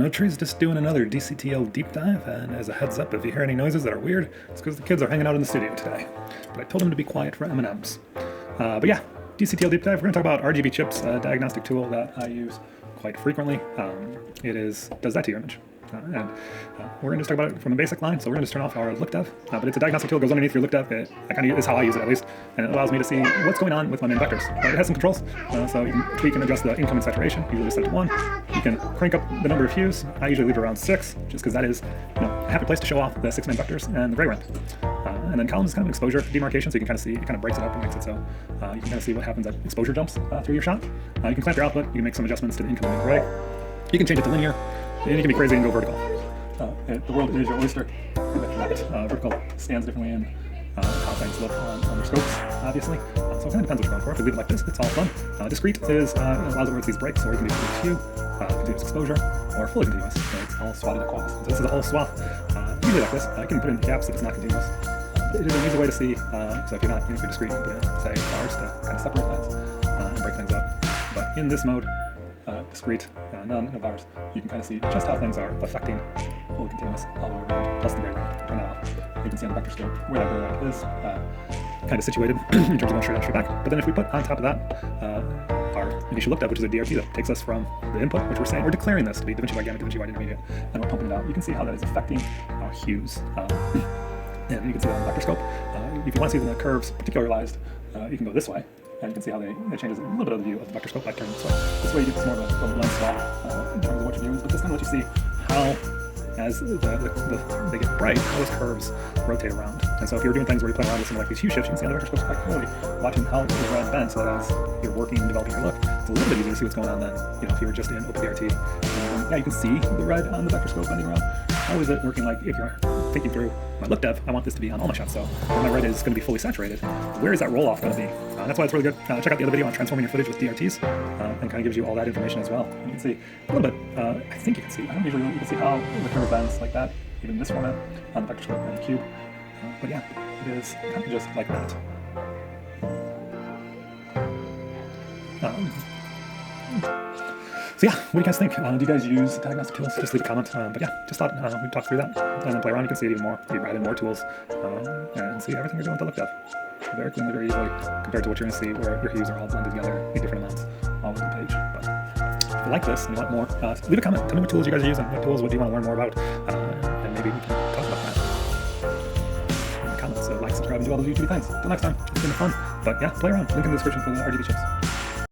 No trees, just doing another DCTL deep dive, and as a heads up, if you hear any noises that are weird, it's because the kids are hanging out in the studio today. But I told them to be quiet for M&Ms. But yeah, DCTL deep dive, we're going to talk about RGB Chips, a diagnostic tool that I use quite frequently. Does that to your image. We're going to talk about it from a basic line, so we're going to just turn off our look dev, but it's a diagnostic tool that goes underneath your look dev. That kind of is how I use it, at least, and it allows me to see what's going on with my main vectors. It has some controls, so you can tweak and adjust the incoming saturation, usually set to 1. You can crank up the number of hues. I usually leave it around 6, just because that is a happy place to show off the 6 main vectors and the gray ramp. And then columns is kind of an exposure demarcation, so you can kind of see, it kind of breaks it up and makes it so you can kind of see what happens as exposure jumps through your shot. You can clamp your output, you can make some adjustments to the incoming and gray. You can change it to linear, and you can be crazy and go vertical. The world is your oyster with that. Vertical stands differently in how things look on your scopes, obviously. So it kind of depends what you're going for. If we leave it like this, it's all fun. Discrete is allows it to work these breaks, or you can do continuous hue, continuous exposure, or fully continuous. So it's all swatted across. So this is a whole swath. Usually like this. You can put in gaps if it's not continuous. It is an easy way to see. So if you're not, if you're discrete, you can put in, say, bars to kind of separate things and break things up. But in this mode, discrete, none, no bars, you can kind of see just how things are affecting fully continuous all the way around, plus the gray ramp. Turn that off. You can see on the vector scope where that gray ramp is kind of situated in terms of going straight out, straight back. But then if we put on top of that our initial look up, which is a DRT that takes us from the input, which we're saying we're declaring this to be Davinci Organic, Davinci Wide Intermediate, and we're pumping it out, you can see how that is affecting our hues. And you can see that on the vector scope. If you want to see the curves particularized, you can go this way. And you can see how they changes a little bit of the view of the vector scope by turning this way. This way you get more of a lens swap in terms of what your view is, but this kind of lets you see how, as they get bright, how those curves rotate around. And so if you're doing things where you play around with some like these hue shifts, you can see on the vector scope quite clearly, watching how the red bends, so that as you're working and developing your look, it's a little bit easier to see what's going on than if you were just in OpenDRT. Yeah, you can see the red on the vector scope bending around. How is it working? Like if you're thinking through my look dev, I want this to be on all my shots, so when my red is going to be fully saturated, where is that roll off going to be? That's why it's really good. Check out the other video on transforming your footage with DRTs, and kind of gives you all that information as well. You can see a little bit, I think you can see, I don't usually, you can see how the curve bends like that, even in this format, on the vector scope and the cube. But yeah, it is kind of just like that. So yeah, what do you guys think? Do you guys use diagnostic tools? Just leave a comment. But yeah, just thought we'd talk through that and then play around. You can see it even more. You add in more tools and see everything you're doing with the look dev. Very cleanly, very easily, compared to what you're going to see where your hues are all blended together in different amounts all over the page. But if you like this and you want more, leave a comment. Tell me what tools you guys are using. What tools would you want to learn more about? And maybe we can talk about that in the comments. So like, subscribe, and do all those YouTube things. Until next time, it's been fun. But yeah, play around. Link in the description for the RGB chips.